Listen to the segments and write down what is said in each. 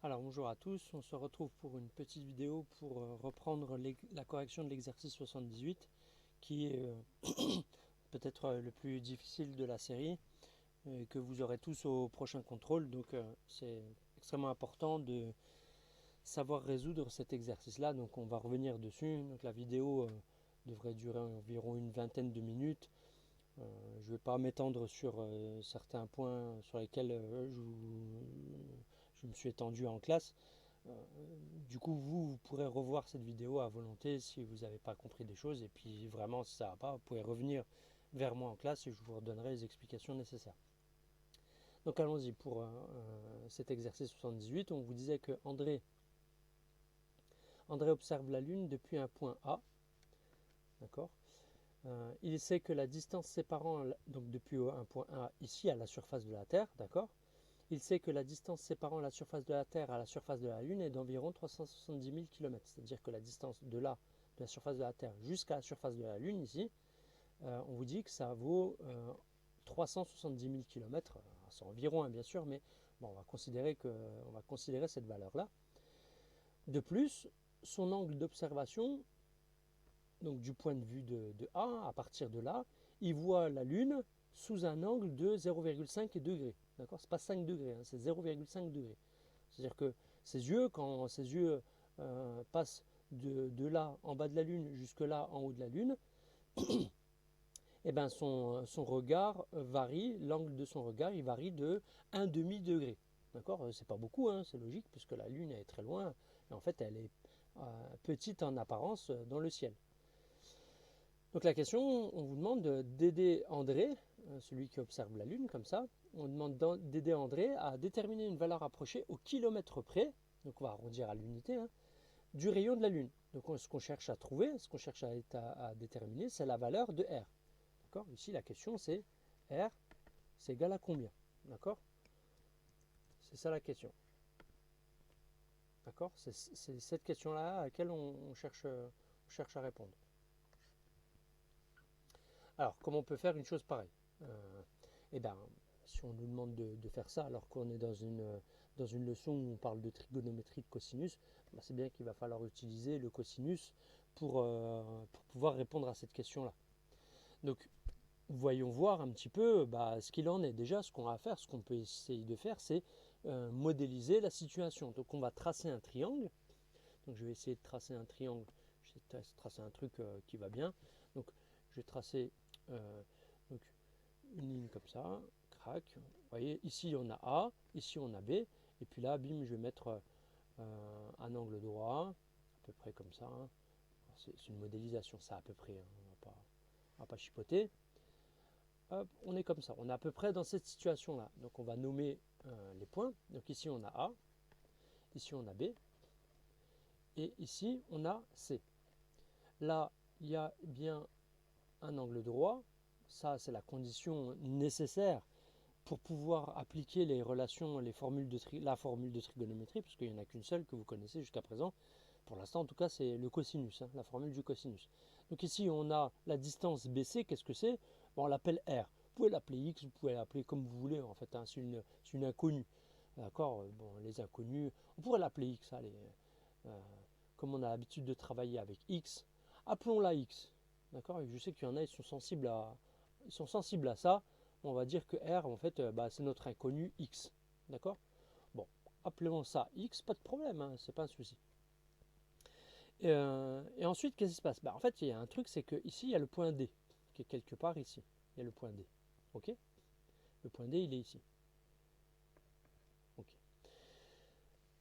Alors bonjour à tous, on se retrouve pour une petite vidéo pour reprendre la correction de l'exercice 78 qui est peut-être le plus difficile de la série que vous aurez tous au prochain contrôle. Donc c'est extrêmement important de savoir résoudre cet exercice-là. Donc on va revenir dessus. Donc la vidéo devrait durer environ une vingtaine de minutes. Je ne vais pas m'étendre sur certains points sur lesquels je me suis étendu en classe. Du coup, vous pourrez revoir cette vidéo à volonté si vous n'avez pas compris des choses. Et puis vraiment, si ça ne va pas, vous pouvez revenir vers moi en classe et je vous redonnerai les explications nécessaires. Donc allons-y pour cet exercice 78. On vous disait que André observe la Lune depuis un point A. D'accord. Il sait que la distance séparant, donc depuis un point A ici à la surface de la Terre, d'accord. Il sait que la distance séparant la surface de la Terre à la surface de la Lune est d'environ 370 000 km. C'est-à-dire que la distance de là, de la surface de la Terre jusqu'à la surface de la Lune, ici, on vous dit que ça vaut 370 000 km. C'est environ, hein, bien sûr, mais bon, on va considérer cette valeur-là. De plus, son angle d'observation, donc du point de vue de A, à partir de là, il voit la Lune sous un angle de 0,5 degrés. D'accord. Ce n'est pas 5 degrés, hein, c'est 0,5 degrés. C'est-à-dire que ses yeux, quand ses yeux passent de là, en bas de la Lune, jusque là, en haut de la Lune, eh ben son regard varie, l'angle de son regard, il varie de 1 demi-degré. D'accord. C'est pas beaucoup, hein, c'est logique, puisque la Lune est très loin, et en fait, elle est petite en apparence dans le ciel. Donc la question, on vous demande d'aider André, celui qui observe la Lune comme ça, on demande d'aider André à déterminer une valeur approchée au kilomètre près, donc on va arrondir à l'unité, hein, du rayon de la Lune. Donc ce qu'on cherche à trouver, ce qu'on cherche à déterminer, c'est la valeur de R. D'accord. Ici la question c'est R, c'est égal à combien. D'accord. C'est ça la question. D'accord. C'est cette question-là à laquelle on cherche à répondre. Alors, comment on peut faire une chose pareille? Eh bien, si on nous demande de faire ça alors qu'on est dans une leçon où on parle de trigonométrie de cosinus, ben c'est bien qu'il va falloir utiliser le cosinus pour pouvoir répondre à cette question-là. Donc, voyons voir un petit peu ce qu'il en est. Déjà, ce qu'on va faire, ce qu'on peut essayer de faire, c'est modéliser la situation. Donc, on va tracer un triangle. Donc, je vais essayer de tracer un triangle. Je vais tracer un truc qui va bien. Donc, je vais tracer donc, une ligne comme ça, crac. Vous voyez, ici on a A, ici on a B, et puis là, bim, je vais mettre un angle droit, à peu près comme ça. Hein. C'est une modélisation, ça à peu près, hein. On va pas chipoter. Hop, on est comme ça, on est à peu près dans cette situation-là. Donc on va nommer les points. Donc ici on a A, ici on a B, et ici on a C. Là, il y a bien un angle droit. Ça, c'est la condition nécessaire pour pouvoir appliquer les relations, la formule de trigonométrie, parce qu'il n'y en a qu'une seule que vous connaissez jusqu'à présent. Pour l'instant, en tout cas, c'est le cosinus, hein, la formule du cosinus. Donc ici, on a la distance BC. Qu'est-ce que c'est? On l'appelle R. Vous pouvez l'appeler X, vous pouvez l'appeler comme vous voulez, en fait. Hein, c'est une inconnue. D'accord. Bon, les inconnus, on pourrait l'appeler X. Allez, comme on a l'habitude de travailler avec X, appelons-la X. D'accord. Je sais qu'il y en a, ils sont sensibles à ça. On va dire que R, en fait, c'est notre inconnu X. D'accord. Bon, appelons ça X, pas de problème, hein, c'est pas un souci. Et ensuite, qu'est-ce qui se passe? En fait, il y a un truc, c'est que ici, il y a le point D, qui est quelque part ici. Il y a le point D. Ok. Le point D, il est ici. Ok.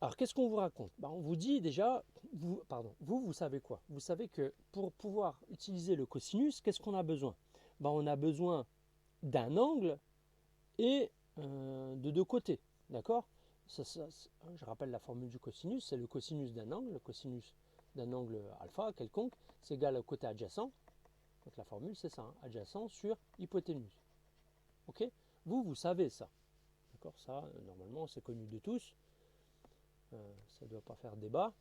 Alors, qu'est-ce qu'on vous raconte? On vous dit déjà, vous savez quoi? Vous savez que pour pouvoir utiliser le cosinus, qu'est-ce qu'on a besoin? On a besoin d'un angle et de deux côtés. D'accord. Je rappelle la formule du cosinus, c'est le cosinus d'un angle, le cosinus d'un angle alpha quelconque, c'est égal au côté adjacent. Donc la formule c'est ça, hein, adjacent sur hypoténuse. Ok. Vous savez ça. D'accord. Ça, normalement, c'est connu de tous. Ça ne doit pas faire débat.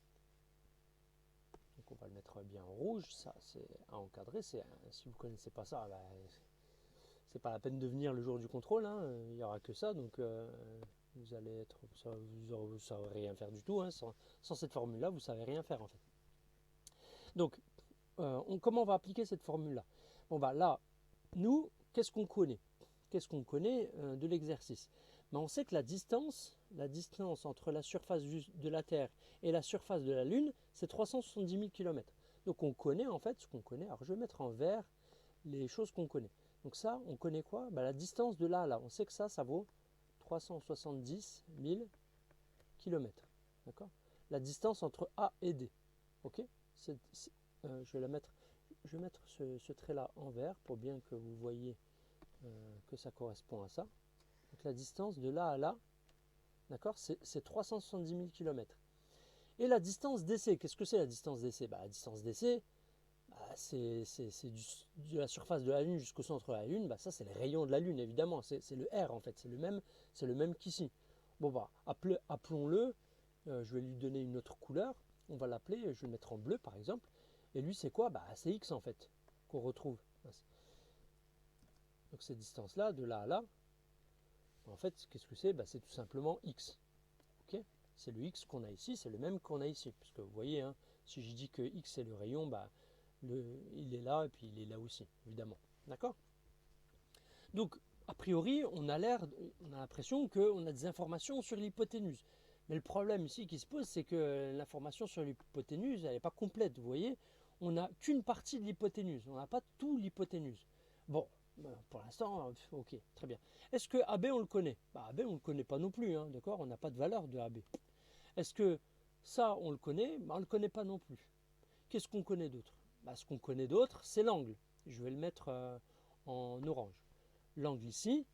Donc on va le mettre bien en rouge. Ça, c'est à encadrer. Si vous ne connaissez pas ça, c'est pas la peine de venir le jour du contrôle. Hein. Il n'y aura que ça. Donc Vous allez être, vous ne savez rien faire du tout, hein. Sans cette formule-là, vous ne savez rien faire en fait. Donc, comment on va appliquer cette formule-là? Bon, bah là, nous, qu'est-ce qu'on connaît? Qu'est-ce qu'on connaît de l'exercice? Ben, on sait que la distance entre la surface de la Terre et la surface de la Lune, c'est 370 000 km. Donc on connaît en fait ce qu'on connaît. Alors je vais mettre en vert les choses qu'on connaît. Donc ça, on connaît quoi? Ben, la distance de là à là. On sait que ça vaut 370 000 km. D'accord? La distance entre A et D. Ok? Je vais mettre ce trait-là en vert pour bien que vous voyez que ça correspond à ça. Donc la distance de là à là, d'accord, c'est 370 000 km. Et la distance d'essai, qu'est-ce que c'est la distance d'essai? La distance d'essai, c'est de la surface de la Lune jusqu'au centre de la Lune. Ça, c'est les rayons de la Lune, évidemment. C'est le R, en fait. C'est le même qu'ici. Bon, appelons-le. Je vais lui donner une autre couleur. On va l'appeler, je vais le mettre en bleu, par exemple. Et lui, c'est quoi? C'est X, en fait, qu'on retrouve. Donc, cette distance-là, de là à là, en fait, qu'est-ce que c'est? C'est tout simplement X. Okay, c'est le X qu'on a ici, c'est le même qu'on a ici. Puisque vous voyez, hein, si je dis que X est le rayon, il est là et puis il est là aussi, évidemment. D'accord? Donc, a priori, on a l'impression qu'on a des informations sur l'hypoténuse. Mais le problème ici qui se pose, c'est que l'information sur l'hypoténuse, elle n'est pas complète. Vous voyez, on n'a qu'une partie de l'hypoténuse, on n'a pas tout l'hypoténuse. Bon, pour l'instant, ok, très bien. Est-ce que AB, on le connaît? AB, on ne le connaît pas non plus, hein, d'accord? On n'a pas de valeur de AB. Est-ce que ça, on le connaît? On ne le connaît pas non plus. Qu'est-ce qu'on connaît d'autre? Ce qu'on connaît d'autre, c'est l'angle. Je vais le mettre en orange. L'angle ici,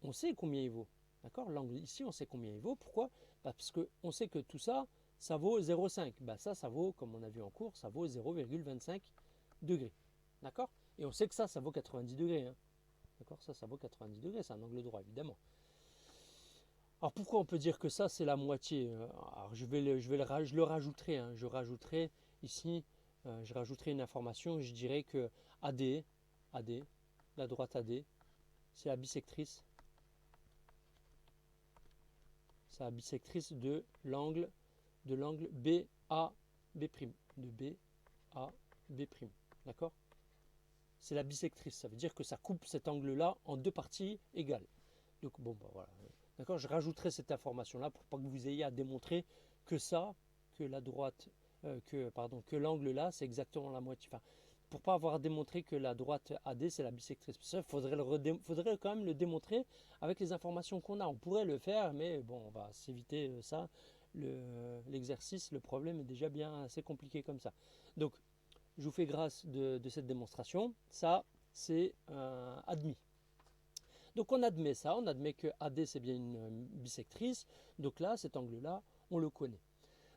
on sait combien il vaut. D'accord? L'angle ici, on sait combien il vaut. Pourquoi? Parce qu'on sait que tout ça, ça vaut 0,5. Ça vaut, comme on a vu en cours, ça vaut 0,25 degrés. D'accord? Et on sait que ça vaut 90 degrés. Hein. D'accord? Ça vaut 90 degrés. C'est un angle droit, évidemment. Alors pourquoi on peut dire que ça, c'est la moitié? Alors je le rajouterai. Hein. Je rajouterai ici, je rajouterai une information. Je dirais que AD, la droite AD, c'est la bisectrice. C'est la bisectrice de l'angle BAB'. De BAB'. D'accord? C'est la bisectrice. Ça veut dire que ça coupe cet angle-là en deux parties égales. Donc bon, voilà. D'accord? Je rajouterai cette information-là pour pas que vous ayez à démontrer que la droite, que l'angle là, c'est exactement la moitié. Enfin, pour pas avoir à démontrer que la droite AD, c'est la bisectrice. Ça, faudrait quand même le démontrer avec les informations qu'on a. On pourrait le faire, mais bon, on va s'éviter ça. L'exercice, le problème est déjà bien assez compliqué comme ça. Donc, je vous fais grâce de cette démonstration. Ça, c'est admis. Donc on admet ça, on admet que AD c'est bien une bisectrice, donc là cet angle-là, on le connaît.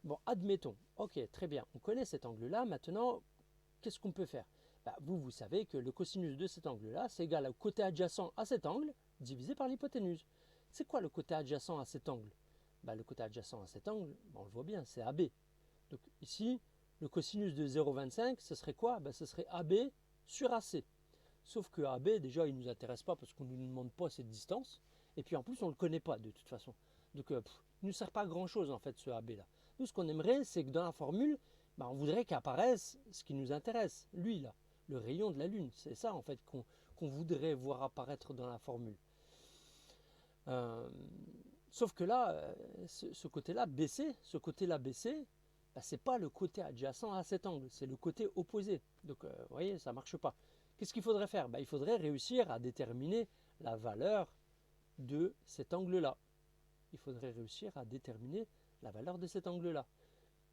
Bon, admettons, ok, très bien, on connaît cet angle-là, maintenant, qu'est-ce qu'on peut faire? Vous savez que le cosinus de cet angle-là, c'est égal au côté adjacent à cet angle, divisé par l'hypoténuse. C'est quoi le côté adjacent à cet angle? Le côté adjacent à cet angle, on le voit bien, c'est AB. Donc ici, le cosinus de 0,25, ce serait quoi? Ce serait AB sur AC. Sauf que AB, déjà, il ne nous intéresse pas parce qu'on ne nous demande pas cette distance. Et puis en plus, on ne le connaît pas de toute façon. Donc, il ne nous sert pas à grand-chose, en fait, ce AB-là. Nous, ce qu'on aimerait, c'est que dans la formule, on voudrait qu'apparaisse ce qui nous intéresse. Lui, là, le rayon de la Lune. C'est ça, en fait, qu'on voudrait voir apparaître dans la formule. Sauf que là, ce côté-là baissé, c'est pas le côté adjacent à cet angle, c'est le côté opposé. Donc, vous voyez, ça ne marche pas. Qu'est-ce qu'il faudrait faire? Il faudrait réussir à déterminer la valeur de cet angle-là. Il faudrait réussir à déterminer la valeur de cet angle-là.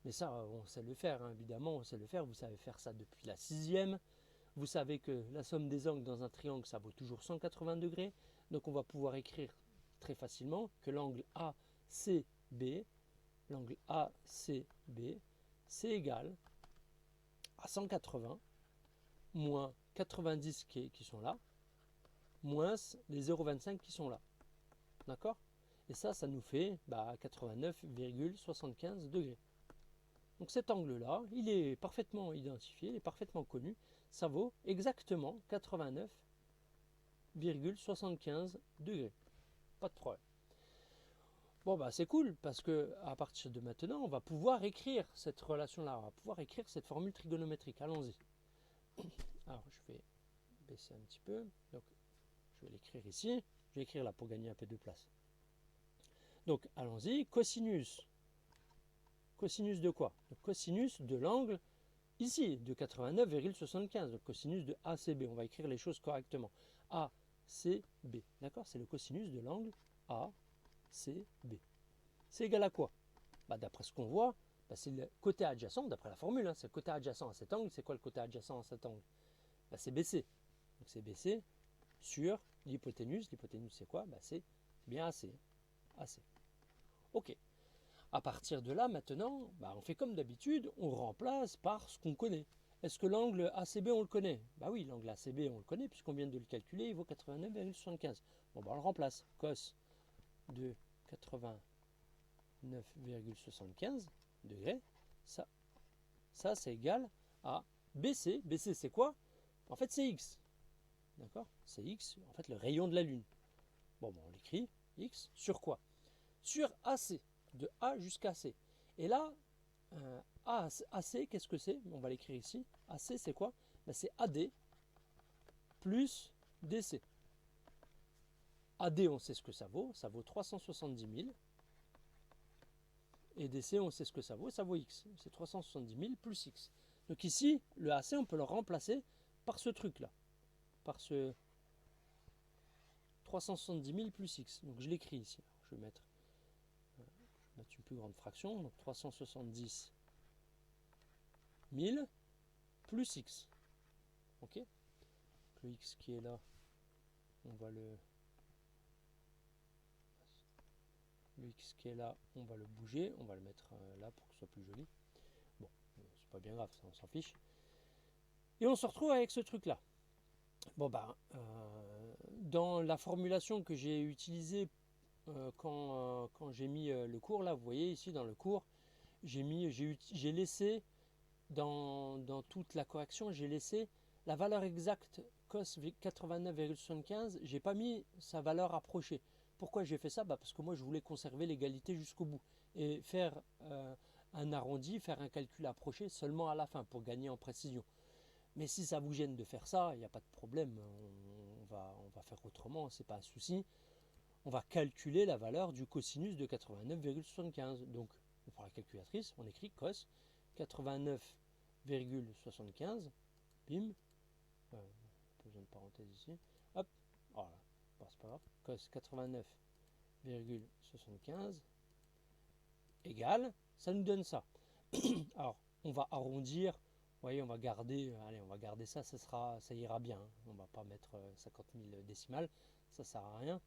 Mais ça, on sait le faire, hein, évidemment, on sait le faire. Vous savez faire ça depuis la 6e. Vous savez que la somme des angles dans un triangle, ça vaut toujours 180 degrés. Donc, on va pouvoir écrire très facilement que l'angle ACB, c'est égal à 180 moins 90 qui sont là, moins les 0,25 qui sont là. D'accord? Et ça nous fait 89,75 degrés. Donc cet angle-là, il est parfaitement identifié, il est parfaitement connu. Ça vaut exactement 89,75 degrés. Pas de problème. Bon, bah c'est cool parce que à partir de maintenant, on va pouvoir écrire cette relation-là, on va pouvoir écrire cette formule trigonométrique. Allons-y. Alors, je vais baisser un petit peu. Donc, je vais l'écrire ici. Je vais écrire là pour gagner un peu de place. Donc, allons-y. Cosinus. Cosinus de quoi? Donc, cosinus de l'angle ici, de 89,75. Donc, cosinus de ACB. On va écrire les choses correctement. ACB. D'accord? C'est le cosinus de l'angle ACB. C'est égal à quoi? Bah, d'après ce qu'on voit, bah, c'est le côté adjacent, d'après la formule, hein, c'est le côté adjacent à cet angle. C'est quoi le côté adjacent à cet angle? Bah, c'est BC. Donc c'est BC sur l'hypoténuse. L'hypoténuse c'est quoi? Bah, c'est bien AC. AC. Ok. À partir de là, maintenant, bah, on fait comme d'habitude, on remplace par ce qu'on connaît. Est-ce que l'angle ACB, on le connaît? Bah oui, l'angle ACB, on le connaît, puisqu'on vient de le calculer, il vaut 89,75. Bon, bah, on le remplace. Cos de 89,75 degrés, ça c'est égal à BC. BC, c'est quoi? En fait, c'est X. D'accord? C'est X, en fait, le rayon de la Lune. Bon, on l'écrit, X, sur quoi? Sur AC, de A jusqu'à C. Et là, AC, qu'est-ce que c'est? On va l'écrire ici. AC, c'est quoi? Ben, c'est AD plus DC. AD, on sait ce que ça vaut 370 000. Et DC, on sait ce que ça vaut X. C'est 370 000 plus X. Donc ici, le AC, on peut le remplacer par ce truc-là. Par ce 370 000 plus X. Donc je l'écris ici. Je vais mettre une plus grande fraction. Donc 370 000 plus X. Ok? Le X qui est là, on va le X qui est là, on va le bouger. On va le mettre là pour que ce soit plus joli. Bon, c'est pas bien grave, ça, on s'en fiche. Et on se retrouve avec ce truc-là. Bon, dans la formulation que j'ai utilisée quand j'ai mis le cours, là, vous voyez ici dans le cours, j'ai laissé dans toute la correction, j'ai laissé la valeur exacte cos 89,75, j'ai pas mis sa valeur approchée. Pourquoi j'ai fait ça? Parce que moi je voulais conserver l'égalité jusqu'au bout et faire un arrondi, faire un calcul approché seulement à la fin pour gagner en précision. Mais si ça vous gêne de faire ça, il n'y a pas de problème, on va faire autrement, c'est pas un souci. On va calculer la valeur du cosinus de 89,75. Donc on prend la calculatrice, on écrit cos 89,75, bim, pas besoin de parenthèse ici, hop, voilà, bon, c'est pas grave, cos 89,75 égale, ça nous donne ça. Alors, on va arrondir, vous voyez, on va garder ça, ça ira bien, hein. On va pas mettre 50 000 décimales, ça sert à rien.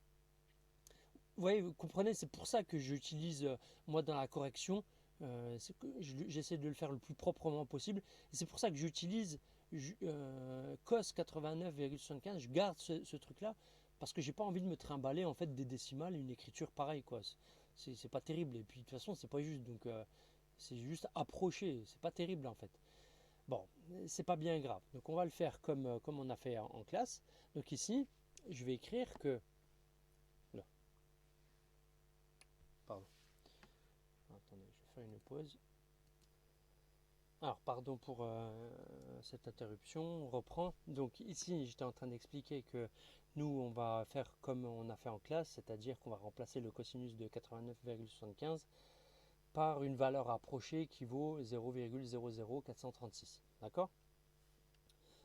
Vous voyez, vous comprenez, c'est pour ça que j'utilise, moi, dans la correction, j'essaie de le faire le plus proprement possible. Et c'est pour ça que j'utilise cos 89,75. Je garde ce truc-là parce que j'ai pas envie de me trimballer en fait des décimales, une écriture pareille, quoi. C'est pas terrible. Et puis de toute façon, c'est pas juste. Donc c'est juste approcher. C'est pas terrible en fait. Bon, c'est pas bien grave. Donc on va le faire comme on a fait en classe. Donc ici, je vais écrire que. Là. Pardon. Attendez, je vais faire une pause. Alors, pardon pour cette interruption, on reprend. Donc ici, j'étais en train d'expliquer que nous, on va faire comme on a fait en classe, c'est-à-dire qu'on va remplacer le cosinus de 89,75 par une valeur approchée qui vaut 0,00436. D'accord?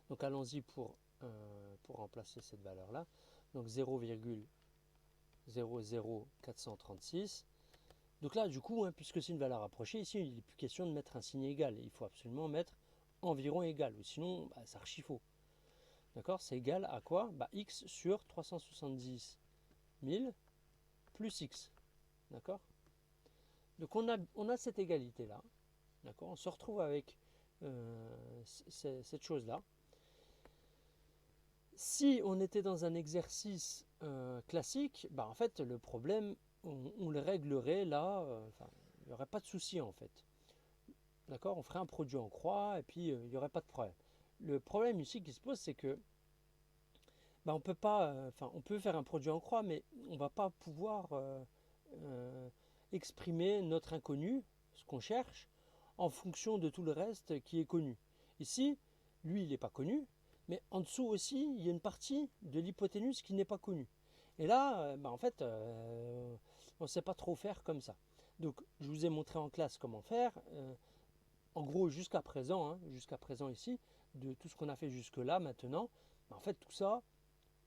Donc allons-y pour remplacer cette valeur-là. Donc 0,00436. Donc là, du coup, puisque c'est une valeur approchée, ici, il n'est plus question de mettre un signe égal. Il faut absolument mettre environ égal, ou sinon, c'est archi faux. D'accord? C'est égal à quoi? X sur 370 000 plus X. D'accord? Donc on a cette égalité-là. D'accord? On se retrouve avec cette chose-là. Si on était dans un exercice classique, en fait, le problème, on le réglerait là, il n'y aurait pas de souci en fait. D'accord? On ferait un produit en croix et puis il n'y aurait pas de problème. Le problème ici qui se pose, c'est que on peut faire un produit en croix, mais on ne va pas pouvoir exprimer notre inconnu, ce qu'on cherche, en fonction de tout le reste qui est connu. Ici, lui, il n'est pas connu, mais en dessous aussi, il y a une partie de l'hypoténuse qui n'est pas connue. Et là, en fait, on ne sait pas trop faire comme ça. Donc, je vous ai montré en classe comment faire. En gros, jusqu'à présent ici, de tout ce qu'on a fait jusque-là, maintenant, en fait, tout ça,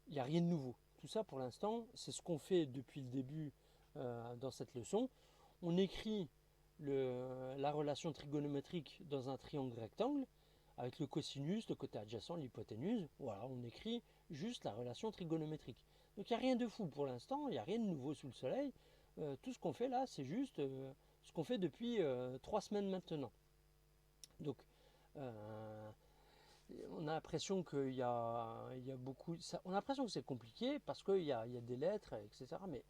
il n'y a rien de nouveau. Tout ça, pour l'instant, c'est ce qu'on fait depuis le début dans cette leçon. On écrit la relation trigonométrique dans un triangle rectangle, avec le cosinus, le côté adjacent, l'hypoténuse. Voilà, on écrit juste la relation trigonométrique. Donc il n'y a rien de fou pour l'instant, il n'y a rien de nouveau sous le soleil. Tout ce qu'on fait là, c'est juste ce qu'on fait depuis 3 semaines maintenant. Donc, on a l'impression qu'il y a beaucoup. On a l'impression que c'est compliqué parce qu'il y a des lettres, etc. Mais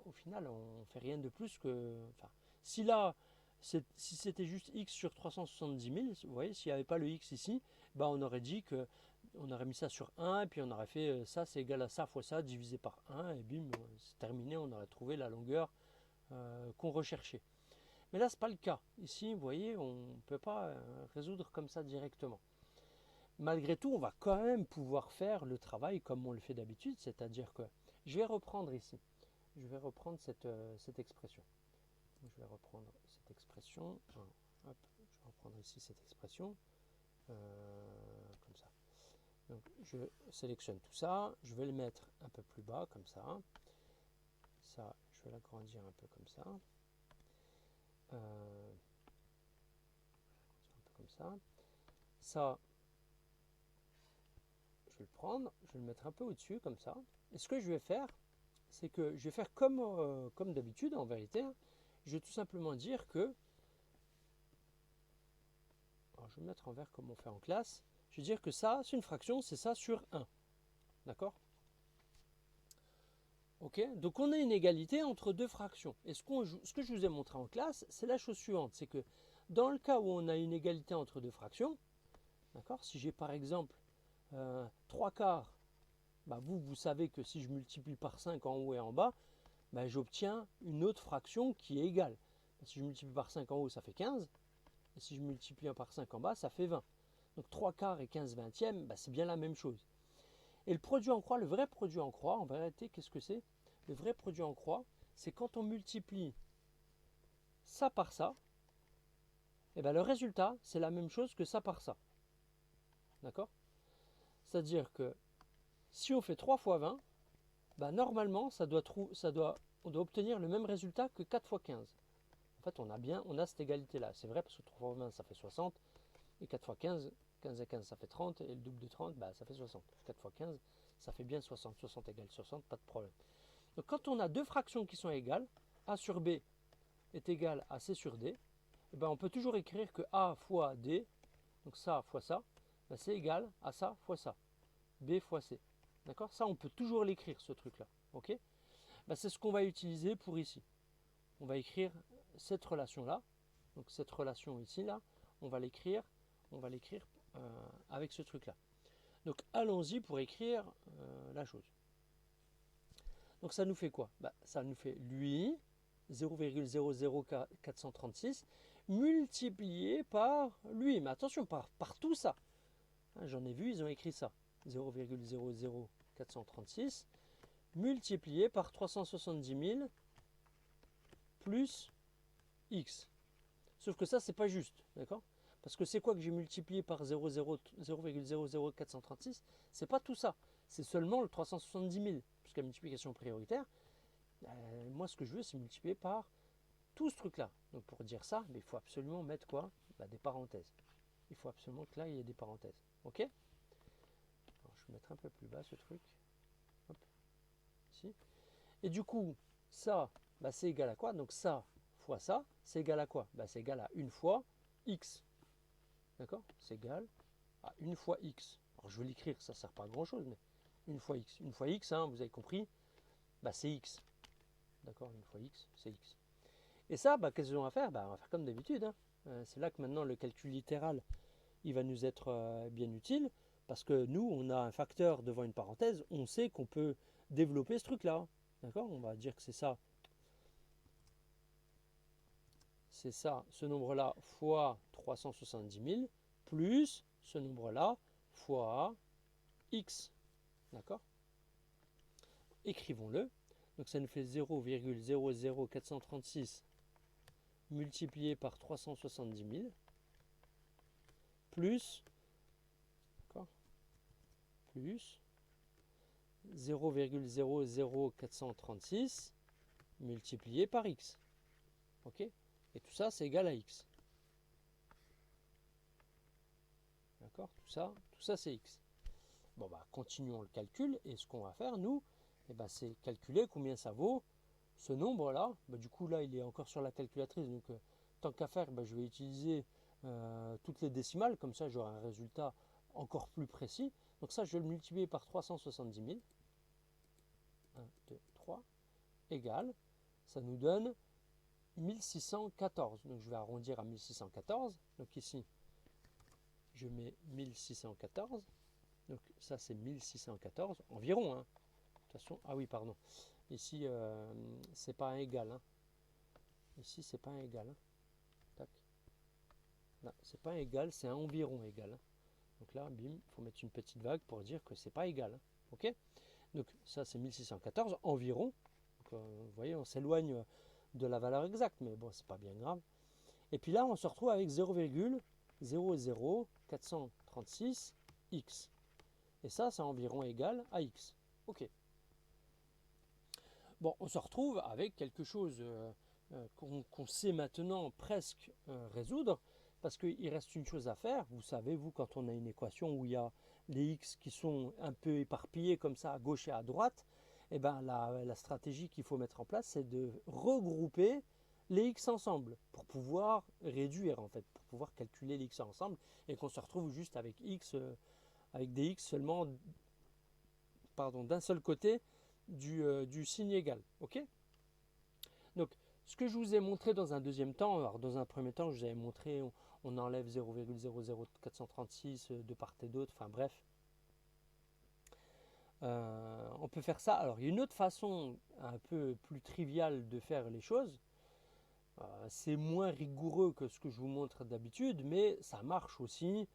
au final, on ne fait rien de plus que. Enfin, si là, si c'était juste x sur 370 000, vous voyez, s'il n'y avait pas le x ici, on aurait dit que. On aurait mis ça sur 1 et puis on aurait fait ça, c'est égal à ça fois ça divisé par 1 et bim, c'est terminé, on aurait trouvé la longueur qu'on recherchait. Mais là, ce n'est pas le cas. Ici, vous voyez, on ne peut pas résoudre comme ça directement. Malgré tout, on va quand même pouvoir faire le travail comme on le fait d'habitude, c'est-à-dire que je vais reprendre ici, je vais reprendre cette expression. Je vais reprendre cette expression. Hop, je vais reprendre ici cette expression. Comme ça. Donc, je sélectionne tout ça. Je vais le mettre un peu plus bas, comme ça. Ça, je vais l'agrandir un peu comme ça. Un peu comme ça. Ça, je vais le prendre. Je vais le mettre un peu au-dessus, comme ça. Et ce que je vais faire, c'est que je vais faire comme d'habitude, en vérité. Je vais tout simplement dire que. Alors, je vais mettre en vert comme on fait en classe. Je vais dire que ça, c'est une fraction, c'est ça sur 1. D'accord? Ok, donc on a une égalité entre deux fractions. Et ce que je vous ai montré en classe, c'est la chose suivante. C'est que dans le cas où on a une égalité entre deux fractions, d'accord, si j'ai par exemple 3 quarts, vous savez que si je multiplie par 5 en haut et en bas, j'obtiens une autre fraction qui est égale. Si je multiplie par 5 en haut, ça fait 15. Et si je multiplie par 5 en bas, ça fait 20. Donc 3 quarts et 15 vingtièmes, c'est bien la même chose. Et le produit en croix, le vrai produit en croix, en vérité, qu'est-ce que c'est? Le vrai produit en croix, c'est quand on multiplie ça par ça, et le résultat, c'est la même chose que ça par ça. D'accord? C'est-à-dire que si on fait 3 fois 20, normalement, on doit obtenir le même résultat que 4 fois 15. En fait, on a cette égalité-là. C'est vrai parce que 3 fois 20, ça fait 60, et 4 fois 15, 15 et 15, ça fait 30, et le double de 30, ça fait 60. 4 fois 15, ça fait bien 60. 60 égale 60, pas de problème. Donc quand on a deux fractions qui sont égales, A sur B est égal à C sur D, on peut toujours écrire que A fois D, donc ça fois ça, c'est égal à ça fois ça, B fois C. D'accord? Ça, on peut toujours l'écrire, ce truc-là. Ok? C'est ce qu'on va utiliser pour ici. On va écrire cette relation-là, donc cette relation ici, là, on va l'écrire avec ce truc-là. Donc allons-y pour écrire la chose. Donc ça nous fait quoi? Ça nous fait lui, 0,00436, multiplié par lui. Mais attention, par tout ça. J'en ai vu, ils ont écrit ça. 0,00436 multiplié par 370 000 plus x. Sauf que ça, c'est pas juste. D'accord? Parce que c'est quoi que j'ai multiplié par 0,00436? C'est pas tout ça. C'est seulement le 370 000. Puisque la multiplication prioritaire, moi, ce que je veux, c'est multiplier par tout ce truc-là. Donc, pour dire ça, il faut absolument mettre quoi? Des parenthèses. Il faut absolument que là, il y ait des parenthèses. OK? Alors, je vais mettre un peu plus bas ce truc. Hop. Ici. Et du coup, ça, c'est égal à quoi? Donc, ça fois ça, c'est égal à quoi? C'est égal à 1 fois x. D'accord? C'est égal à 1 fois x. Alors, je vais l'écrire, ça ne sert pas à grand-chose, mais 1 fois x. 1 fois x, vous avez compris, c'est x. D'accord? 1 fois x, c'est x. Et ça, qu'est-ce qu'on va faire? On va faire comme d'habitude. C'est là que maintenant le calcul littéral, il va nous être bien utile, parce que nous, on a un facteur devant une parenthèse, on sait qu'on peut développer ce truc-là. D'accord? On va dire que c'est ça c'est ça, ce nombre-là fois 370 000, plus ce nombre-là fois x. D'accord? Écrivons-le. Donc ça nous fait 0,00436 multiplié par 370 000 plus, plus 0,00436 multiplié par x. Ok? Et tout ça, c'est égal à x. D'accord? Tout ça c'est x. Bon, bah, continuons le calcul. Et ce qu'on va faire, nous, c'est calculer combien ça vaut ce nombre-là. Bah, du coup, là, il est encore sur la calculatrice. Donc, tant qu'à faire, je vais utiliser toutes les décimales. Comme ça, j'aurai un résultat encore plus précis. Donc ça, je vais le multiplier par 370 000. 1, 2, 3, égale. Ça nous donne 1614. Donc, je vais arrondir à 1614. Donc, ici, je mets 1614. Donc, ça, c'est 1614 environ. Hein. De toute façon, ah oui, pardon. Ici, c'est pas un égal. Hein. Ici, c'est pas un égal. Hein. Tac. Là, c'est pas un égal, c'est un environ égal. Hein. Donc là, bim, il faut mettre une petite vague pour dire que c'est pas égal. Hein. Ok? Donc ça, c'est 1614 environ. Donc, vous voyez, on s'éloigne de la valeur exacte, mais bon, c'est pas bien grave. Et puis là, on se retrouve avec 0,00436 x. Et ça, c'est environ égal à x. Ok. Bon, on se retrouve avec quelque chose qu'on sait maintenant presque résoudre, parce qu'il reste une chose à faire. Vous savez, vous, quand on a une équation où il y a les x qui sont un peu éparpillés comme ça à gauche et à droite, la stratégie qu'il faut mettre en place, c'est de regrouper les x ensemble pour pouvoir réduire, en fait, pour pouvoir calculer les x ensemble et qu'on se retrouve juste avec x, avec des x seulement, d'un seul côté du signe égal. Ok? Donc, ce que je vous ai montré dans un deuxième temps, alors dans un premier temps, je vous avais montré, on enlève 0,00436 de part et d'autre, enfin bref. On peut faire ça. Alors, il y a une autre façon un peu plus triviale de faire les choses. C'est moins rigoureux que ce que je vous montre d'habitude, mais ça marche aussi.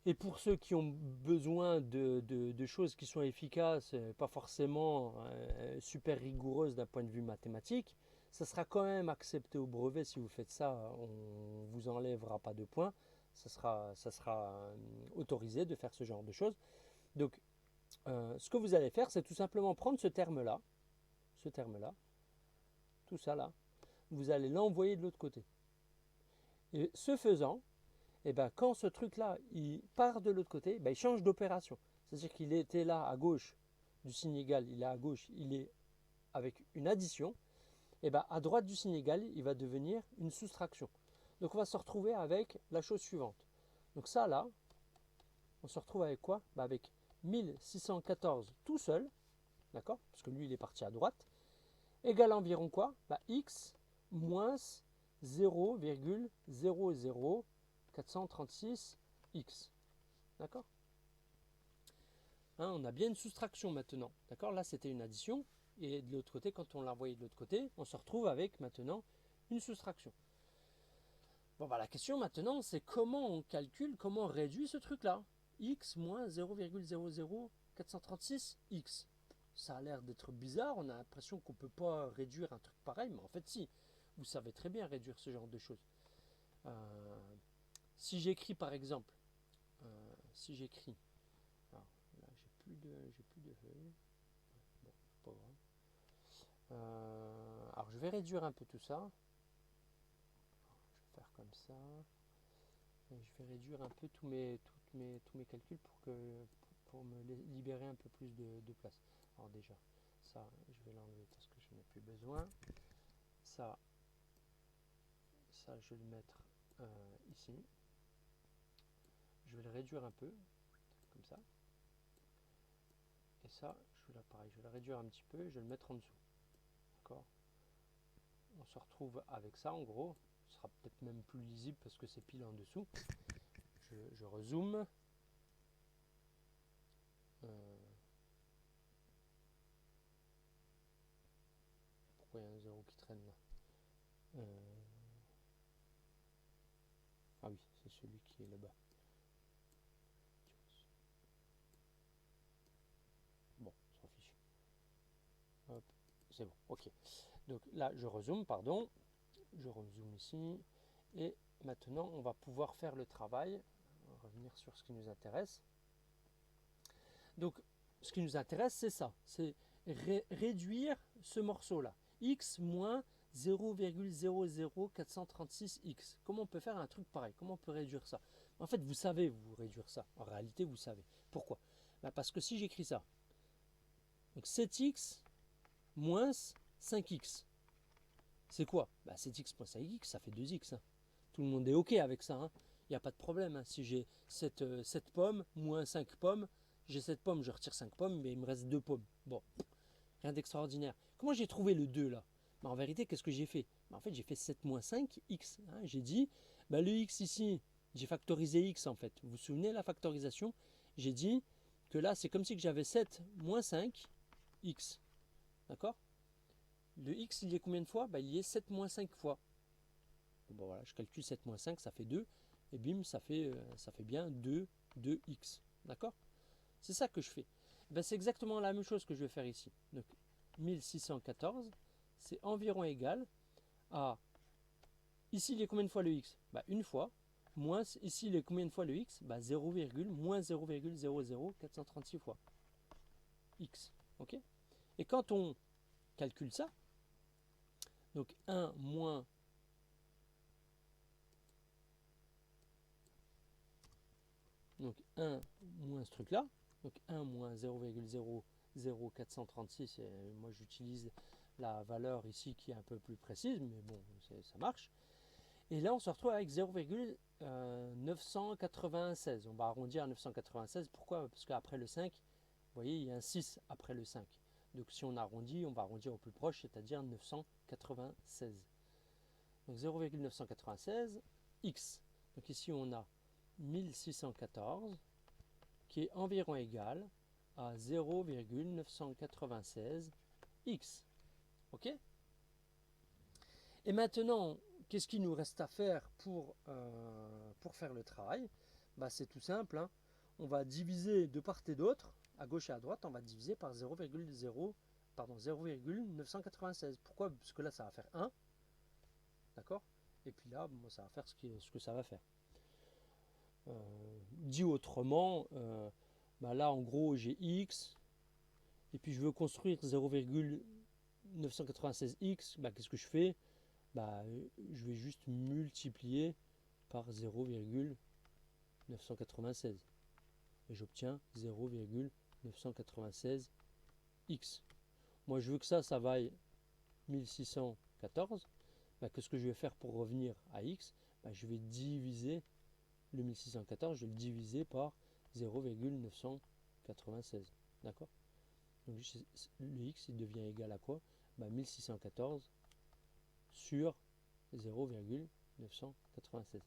Et pour ceux qui ont besoin de choses qui sont efficaces, pas forcément super rigoureuses d'un point de vue mathématique, ça sera quand même accepté au brevet. Si vous faites ça, on ne vous enlèvera pas de points. Ça sera autorisé de faire ce genre de choses. Donc, ce que vous allez faire, c'est tout simplement prendre ce terme-là, tout ça là, vous allez l'envoyer de l'autre côté. Et ce faisant, quand ce truc-là, il part de l'autre côté, il change d'opération. C'est-à-dire qu'il était là à gauche du signe égal, il est à gauche, il est avec une addition. À droite du signe égal, il va devenir une soustraction. Donc on va se retrouver avec la chose suivante. Donc ça là, on se retrouve avec quoi? Avec 1614 tout seul, d'accord? Parce que lui il est parti à droite, égale environ quoi? X moins 0,00436x. D'accord? On a bien une soustraction maintenant. D'accord? Là, c'était une addition. Et de l'autre côté, quand on l'a envoyé de l'autre côté, on se retrouve avec maintenant une soustraction. Bon, la question maintenant, c'est comment on calcule, comment on réduit ce truc-là? X moins 0,00436x. Ça a l'air d'être bizarre. On a l'impression qu'on ne peut pas réduire un truc pareil. Mais en fait, si. Vous savez très bien réduire ce genre de choses. Si j'écris par exemple, alors là j'ai plus de feuilles. Bon, pas grave. Alors je vais réduire un peu tout ça. Je vais faire comme ça. Et je vais réduire un peu tous mes calculs pour me libérer un peu plus de place. Alors déjà, ça je vais l'enlever parce que je n'ai plus besoin. Ça je vais le mettre ici. Je vais le réduire un peu, comme ça. Et ça, je vais le réduire un petit peu et je vais le mettre en dessous. D'accord? On se retrouve avec ça en gros. Ce sera peut-être même plus lisible parce que c'est pile en dessous. Je rezoome. Pourquoi il y a un zéro qui traîne là? Ah oui, c'est celui qui est là-bas. Bon, on s'en fiche. Hop, c'est bon, ok. Donc là, je rezoome, pardon. Je rezoome ici. Et maintenant, on va pouvoir faire le travail. On va revenir sur ce qui nous intéresse. Donc, ce qui nous intéresse, c'est ça. C'est réduire ce morceau-là. X moins 0,00436x. Comment on peut faire un truc pareil? Comment on peut réduire ça? En fait, vous savez vous réduire ça. En réalité, vous savez. Pourquoi? Parce que si j'écris ça, donc 7x moins 5x, c'est quoi? 7x moins 5x, ça fait 2x. Hein. Tout le monde est OK avec ça. Il n'y a pas de problème. Hein. Si j'ai 7 pommes moins 5 pommes, j'ai 7 pommes, je retire 5 pommes, mais il me reste 2 pommes. Bon, rien d'extraordinaire. Comment j'ai trouvé le 2 là? En vérité, qu'est-ce que j'ai fait? En fait, j'ai fait 7 moins 5, x. Hein. J'ai dit, le x ici, j'ai factorisé x en fait. Vous vous souvenez de la factorisation? J'ai dit que là, c'est comme si j'avais 7 moins 5, x. D'accord? Le x, il y est combien de fois? Il y est 7 moins 5 fois. Bon, voilà, je calcule 7 moins 5, ça fait 2. Et bim, ça fait bien 2x. D'accord? C'est ça que je fais. C'est exactement la même chose que je vais faire ici. Donc 1614, c'est environ égal à... Ici, il est combien de fois le x? Une fois. Moins, ici, il est combien de fois le x? 0, moins 0,00436 fois x. Ok? Et quand on calcule ça, donc 1 moins... Donc 1 moins ce truc-là, donc 1 moins 0,00436, et moi j'utilise la valeur ici qui est un peu plus précise, mais bon, ça marche. Et là on se retrouve avec 0,996. On va arrondir à 996, pourquoi? Parce qu'après le 5, vous voyez, il y a un 6 après le 5. Donc si on arrondit, on va arrondir au plus proche, c'est-à-dire 996. Donc 0,996, x. Donc ici on a 1614 qui est environ égal à 0,996 x. Ok? Et maintenant, qu'est-ce qu'il nous reste à faire pour faire le travail? C'est tout simple. Hein. On va diviser de part et d'autre, à gauche et à droite, on va diviser par 0,996. Pourquoi? Parce que là, ça va faire 1. D'accord? Et puis là, ça va faire ce que ça va faire. Dit autrement, là en gros j'ai x et puis je veux construire 0,996x, qu'est-ce que je fais? Je vais juste multiplier par 0,996 et j'obtiens 0,996x. Moi je veux que ça vaille 1614. Qu'est-ce que je vais faire pour revenir à x? Je vais diviser le 1614, je vais le diviser par 0,996. D'accord? Donc le x il devient égal à quoi? 1614 sur 0,996.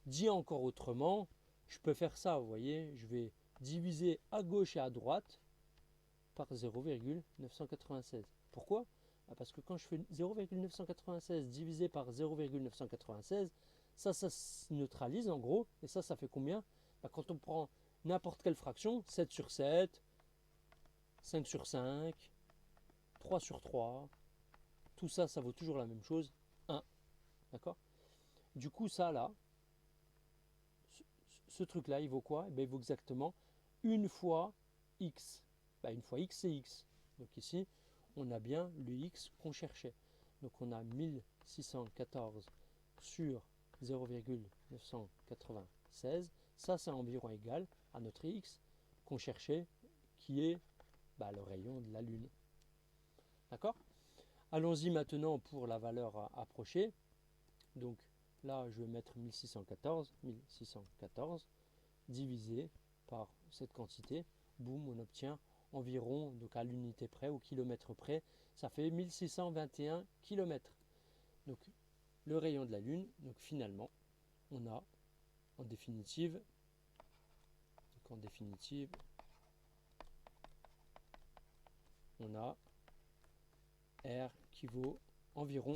Dit encore autrement, je peux faire ça, vous voyez, je vais diviser à gauche et à droite par 0,996. Pourquoi? Parce que quand je fais 0,996 divisé par 0,996, ça se neutralise en gros, et ça fait combien? Quand on prend n'importe quelle fraction, 7 sur 7, 5 sur 5, 3 sur 3, tout ça, ça vaut toujours la même chose, 1. D'accord? Du coup, ça là, ce truc-là, il vaut quoi? Il vaut exactement une fois x. Une fois x, c'est x. Donc ici, on a bien le x qu'on cherchait. Donc on a 1614 sur 0,996. Ça, c'est environ égal à notre x qu'on cherchait, qui est le rayon de la Lune. D'accord? Allons-y maintenant pour la valeur approchée. Donc là, je vais mettre 1614 divisé par cette quantité. Boum, on obtient environ, donc à l'unité près, au kilomètre près, ça fait 1621 km. Donc le rayon de la Lune, donc finalement, on a en définitive, on a R qui vaut environ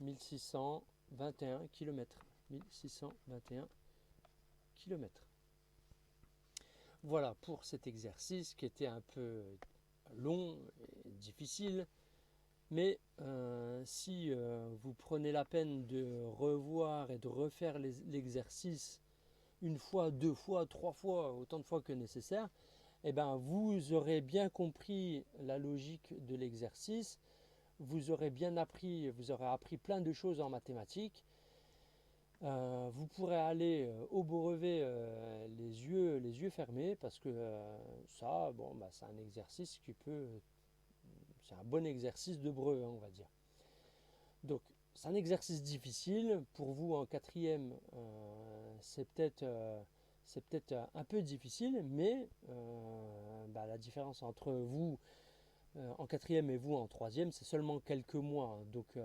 1621 km. 1621 km. Voilà pour cet exercice qui était un peu long et difficile. Mais si vous prenez la peine de revoir et de refaire l'exercice une fois, deux fois, trois fois, autant de fois que nécessaire, eh ben, vous aurez bien compris la logique de l'exercice, vous aurez appris plein de choses en mathématiques. Vous pourrez aller au brevet les yeux fermés parce que ça, bon, bah, c'est un exercice c'est un bon exercice de brevet, on va dire. Donc, c'est un exercice difficile. Pour vous, en quatrième, c'est peut-être un peu difficile, mais bah, la différence entre vous en quatrième et vous en troisième, c'est seulement quelques mois. Donc,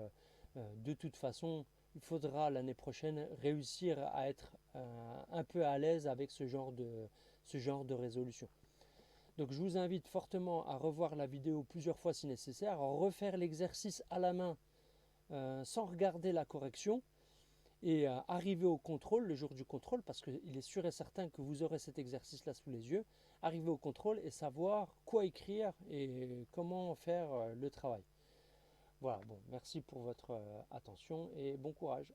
de toute façon, il faudra l'année prochaine réussir à être un peu à l'aise avec ce genre de résolution. Donc je vous invite fortement à revoir la vidéo plusieurs fois si nécessaire, à refaire l'exercice à la main sans regarder la correction et arriver au contrôle le jour du contrôle, parce qu'il est sûr et certain que vous aurez cet exercice-là sous les yeux, arriver au contrôle et savoir quoi écrire et comment faire le travail. Voilà, bon, merci pour votre attention et bon courage.